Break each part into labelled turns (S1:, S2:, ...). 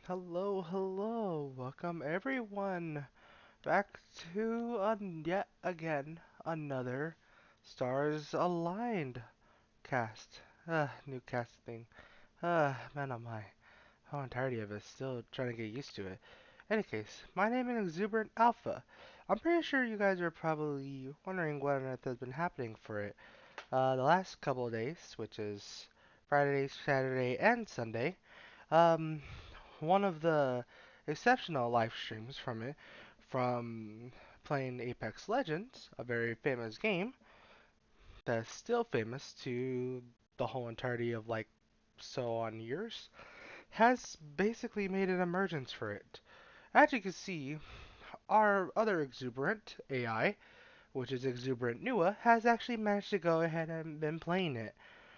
S1: Hello, hello. Welcome everyone back to yet again another Stars Aligned cast. New cast thing. Man, oh my. How entirety of it. Still trying to get used to it. Any case, my name is Exuberant Alpha. I'm pretty sure you guys are probably wondering what on earth has been happening for it. The last couple of days, which is Friday, Saturday, and Sunday. Um, One of the exceptional live streams from it, from playing Apex Legends, a very famous game that's still famous to the whole entirety of like so on years, has basically made an emergence for it. As you can see, our other exuberant AI, which is Exuberant Nua, has actually managed to go ahead and been playing it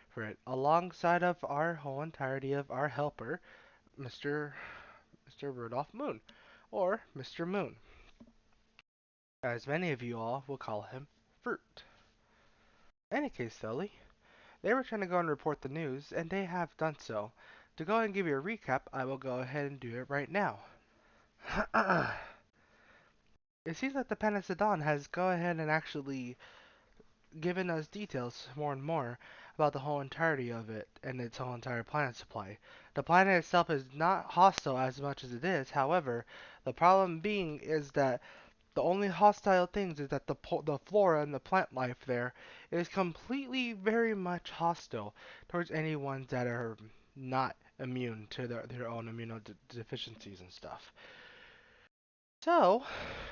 S1: for it alongside of our whole entirety of our helper, Mr. Rudolph Moon, or Mr. Moon, as many of you all will call him Fruit. Any case, Sully, they were trying to go and report the news, and they have done so. To go and give you a recap, I will go ahead and do it right now. It seems like the Panacedon has go ahead and actually given us details more and more about the whole entirety of it and its whole entire planet supply. The planet itself is not hostile as much as it is, however, the problem being is that the only hostile things is that the flora and the plant life there is completely very much hostile towards any ones that are not immune to their own immunodeficiencies and stuff. So,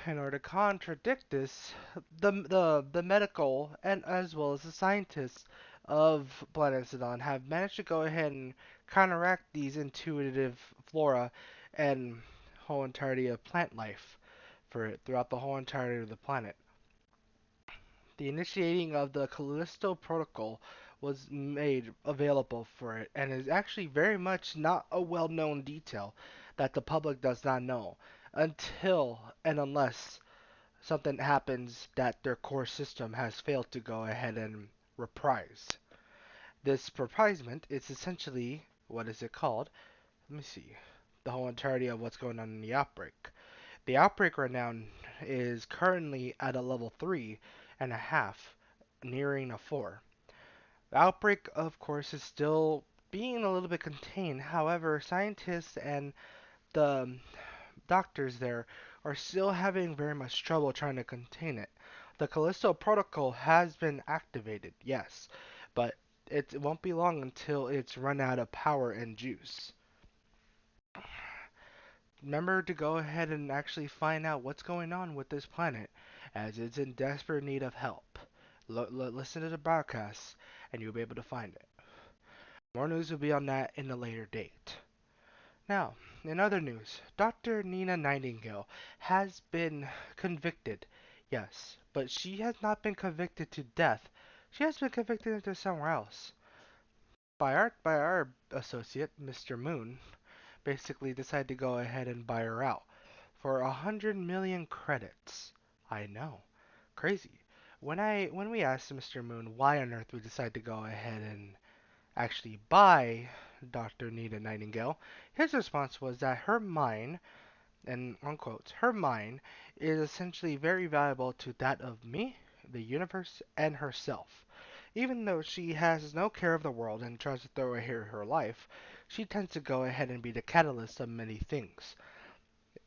S1: in order to contradict this, the medical and as well as the scientists of Planet Sidon have managed to go ahead and counteract these intuitive flora and whole entirety of plant life for it throughout the whole entirety of the planet. The initiating of the Callisto Protocol was made available for it and is actually very much not a well-known detail that the public does not know until and unless something happens that their core system has failed to go ahead and reprise. This reprisement is essentially, what is it called? Let me see. The whole entirety of what's going on in the outbreak. The outbreak right now is currently at a level 3.5, nearing a 4. The outbreak, of course, is still being a little bit contained. However, scientists and the doctors there are still having very much trouble trying to contain it. The Callisto Protocol has been activated, yes, but it won't be long until it's run out of power and juice. Remember to go ahead and actually find out what's going on with this planet, as it's in desperate need of help. Listen to the broadcast, and you'll be able to find it. More news will be on that in a later date. Now, in other news, Dr. Nina Nightingale has been convicted, yes, but she has not been convicted to death. She has been convicted into somewhere else by our associate, Mr. Moon. Basically decided to go ahead and buy her out for 100 million credits. I know, crazy. When we asked Mr. Moon why on earth we decided to go ahead and actually buy Dr. Nina Nightingale, his response was that her mind, and unquote, her mind is essentially very valuable to that of me, the universe, and herself. Even though she has no care of the world and tries to throw away her life, she tends to go ahead and be the catalyst of many things.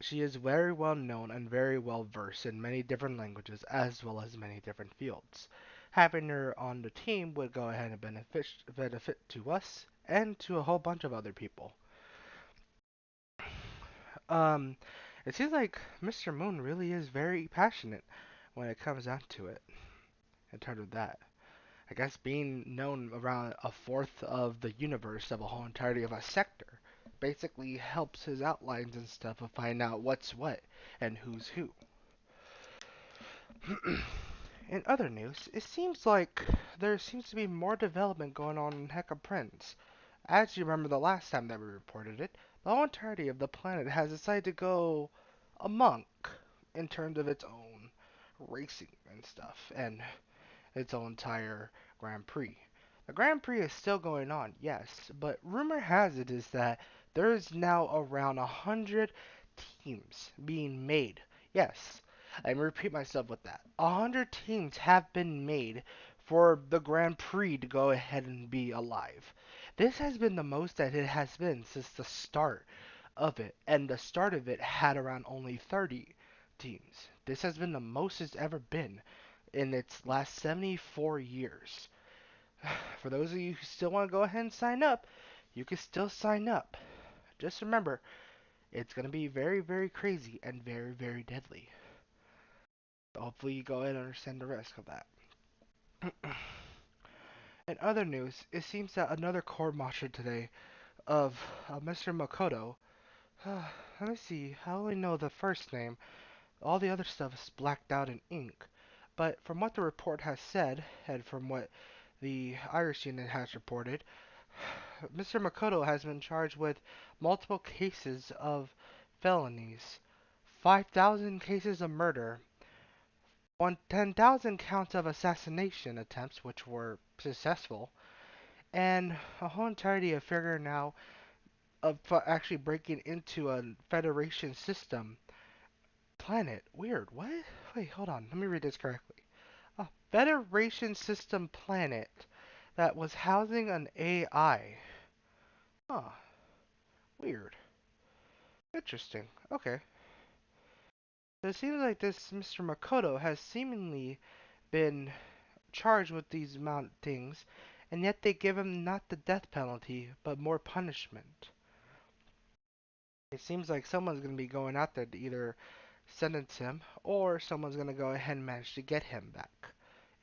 S1: She is very well known and very well versed in many different languages as well as many different fields. Having her on the team would go ahead and benefit to us and to a whole bunch of other people. Um, it seems like Mr. Moon really is very passionate when it comes down to it in terms of that. I guess being known around a fourth of the universe of a whole entirety of a sector basically helps his outlines and stuff of finding out what's what and who's who. In other news, it seems like there seems to be more development going on in Hecka Prince. As you remember the last time that we reported it, the whole entirety of the planet has decided to go amok in terms of its own racing and stuff, and its own entire Grand Prix. The Grand Prix is still going on, yes, but rumor has it is that There is now around 100 teams being made. Yes, let me repeat myself with that. 100 teams have been made for the Grand Prix to go ahead and be alive. This has been the most that it has been since the start of it, and the start of it had around only 30 teams. This has been the most it's ever been in its last 74 years. For those of you who still want to go ahead and sign up, you can still sign up. Just remember, it's going to be very, very crazy and very, very deadly. Hopefully, you go ahead and understand the risk of that. In other news, it seems that another court martial today of Mr. Makoto. Let me see, I only know the first name. All the other stuff is blacked out in ink. But from what the report has said, and from what the Irish unit has reported, Mr. Makoto has been charged with multiple cases of felonies, 5,000 cases of murder, 10,000 counts of assassination attempts, which were successful, and a whole entirety of figuring out of actually breaking into a Federation system planet. Weird. What? Wait, hold on. Let me read this correctly. A Federation system planet that was housing an AI. Huh. Weird. Interesting. Okay. So it seems like this Mr. Makoto has seemingly been charged with these amount of things, and yet they give him not the death penalty, but more punishment. It seems like someone's going to be going out there to either sentence him, or someone's going to go ahead and manage to get him back.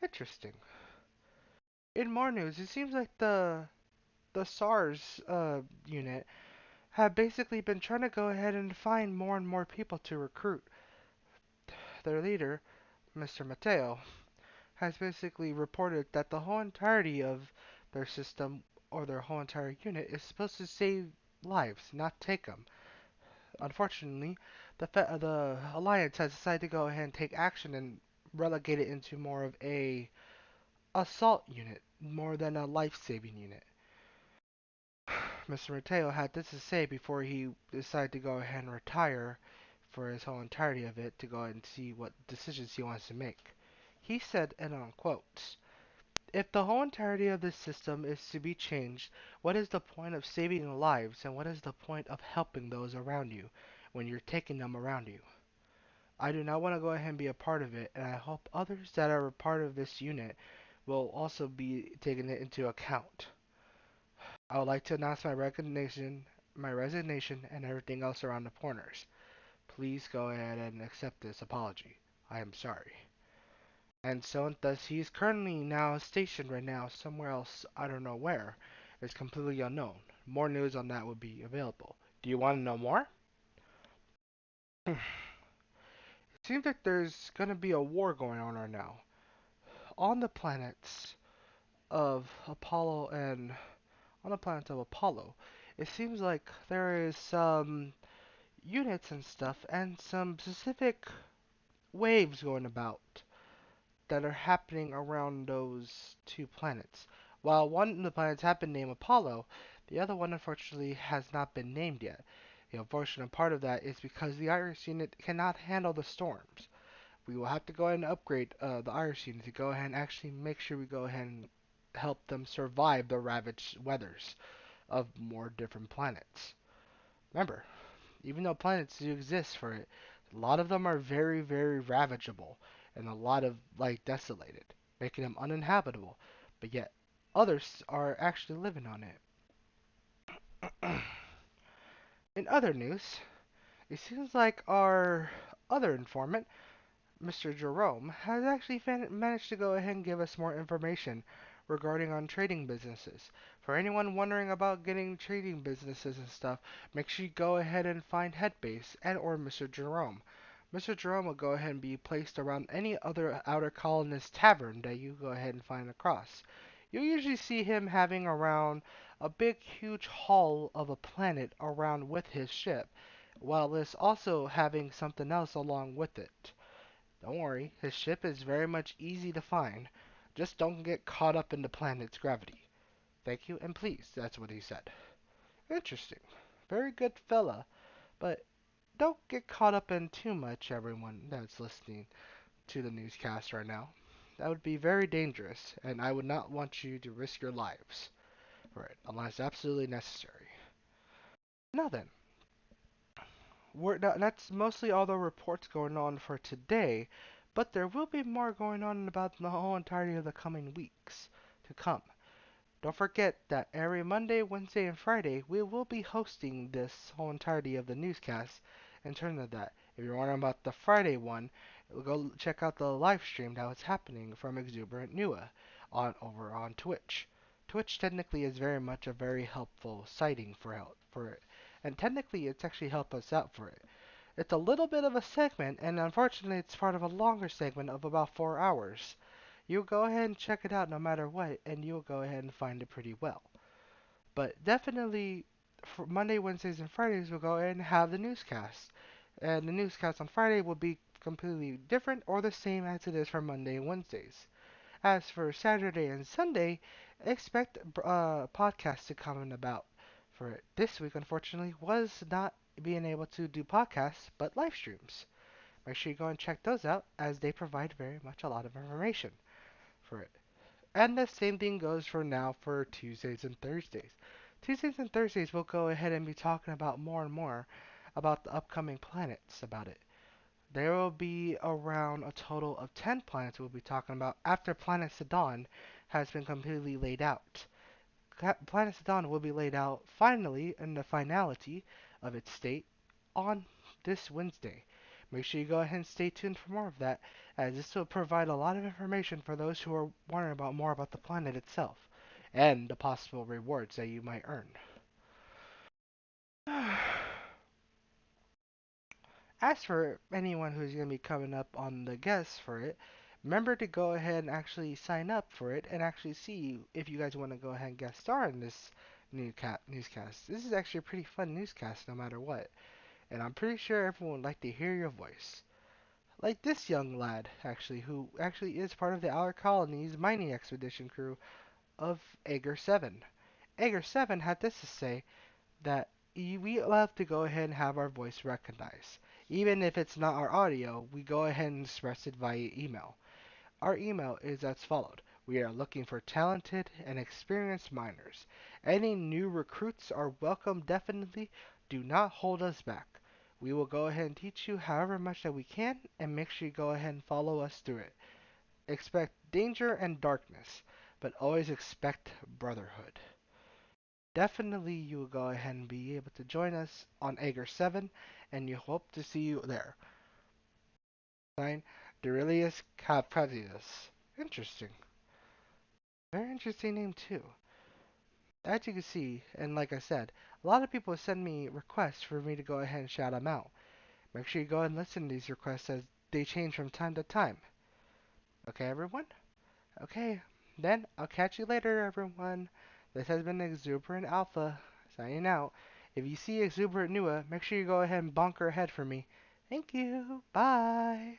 S1: Interesting. In more news, it seems like the SARS unit have basically been trying to go ahead and find more and more people to recruit. Their leader, Mr. Mateo, has basically reported that the whole entirety of their system or their whole entire unit is supposed to save lives, not take them. Unfortunately, the alliance has decided to go ahead and take action and relegate it into more of a assault unit more than a life-saving unit. Mr. Mateo had this to say before he decided to go ahead and retire for his whole entirety of it to go ahead and see what decisions he wants to make. He said, and on quotes, "If the whole entirety of this system is to be changed, what is the point of saving lives and what is the point of helping those around you when you're taking them around you? I do not want to go ahead and be a part of it, and I hope others that are a part of this unit will also be taking it into account. I would like to announce my resignation, and everything else around the corners. Please go ahead and accept this apology. I am sorry." And so thus he's currently now stationed right now somewhere else, I don't know where. It's completely unknown. More news on that will be available. Do you want to know more? It seems like there's gonna be a war going on right now. On the planets of Apollo and on the planet of Apollo, it seems like there is some units and stuff and some specific waves going about that are happening around those two planets. While one of the planets have been named Apollo, the other one unfortunately has not been named yet. The unfortunate part of that is because the Iris unit cannot handle the storms. We will have to go ahead and upgrade the Iris unit to go ahead and actually make sure we go ahead and help them survive the ravaged weathers of more different planets. Remember, even though planets do exist for it, a lot of them are very, very ravageable and a lot of like desolated, making them uninhabitable. But yet, others are actually living on it. In other news, it seems like our other informant, Mr. Jerome, has actually managed to go ahead and give us more information regarding on trading businesses. For anyone wondering about getting trading businesses and stuff, make sure you go ahead and find Headbase and or Mr. Jerome. Mr. Jerome will go ahead and be placed around any other outer colonist tavern that you go ahead and find across. You'll usually see him having around a big huge hull of a planet around with his ship, while it's also having something else along with it. Don't worry, his ship is very much easy to find. Just don't get caught up in the planet's gravity. Thank you, and please, that's what he said. Interesting. Very good fella. But don't get caught up in too much, everyone that's listening to the newscast right now. That would be very dangerous, and I would not want you to risk your lives for it unless absolutely necessary. Now then, that's mostly all the reports going on for today, but there will be more going on about the whole entirety of the coming weeks to come. Don't forget that every Monday, Wednesday, and Friday we will be hosting this whole entirety of the newscast in terms of that. If you're wondering about the Friday one, go check out the live stream that was happening from Exuberant Nua on over on Twitch. Twitch technically is very much a very helpful siting for it, and technically it's actually helped us out for it. It's a little bit of a segment, and unfortunately it's part of a longer segment of about 4 hours. You go ahead and check it out no matter what, and you'll go ahead and find it pretty well. But definitely, for Monday, Wednesdays, and Fridays, we'll go ahead and have the newscast. And the newscast on Friday will be completely different or the same as it is for Monday and Wednesdays. As for Saturday and Sunday, expect podcasts to come in about. For it. This week, unfortunately, was not being able to do podcasts, but live streams. Make sure you go and check those out as they provide very much a lot of information for it. And the same thing goes for now for Tuesdays and Thursdays. Tuesdays and Thursdays we'll go ahead and be talking about more and more about the upcoming planets about it. There will be around a total of 10 planets we'll be talking about after Planet Sidon has been completely laid out. Planet Sidon will be laid out finally in the finality of its state on this Wednesday. Make sure you go ahead and stay tuned for more of that, as this will provide a lot of information for those who are wondering about more about the planet itself and the possible rewards that you might earn. As for anyone who's going to be coming up on the guests for it, remember to go ahead and actually sign up for it and actually see if you guys want to go ahead and guest star in this newscast. This is actually a pretty fun newscast no matter what, and I'm pretty sure everyone would like to hear your voice. Like this young lad, actually, who actually is part of the Outer Colony's mining expedition crew of Aegir 7. Aegir 7 had this to say that we love to go ahead and have our voice recognized. Even if it's not our audio, we go ahead and express it via email. Our email is as followed. We are looking for talented and experienced miners. Any new recruits are welcome definitely. Do not hold us back. We will go ahead and teach you however much that we can and make sure you go ahead and follow us through it. Expect danger and darkness, but always expect brotherhood. Definitely you will go ahead and be able to join us on Aegir 7 and you hope to see you there. 9. Derilius Capresius. Interesting. Very interesting name too. As you can see, and like I said, a lot of people send me requests for me to go ahead and shout them out. Make sure you go and listen to these requests as they change from time to time. Okay, everyone? Okay, then I'll catch you later, everyone. This has been Exuberant Alpha, signing out. If you see Exuberant Nua, make sure you go ahead and bonk her head for me. Thank you. Bye.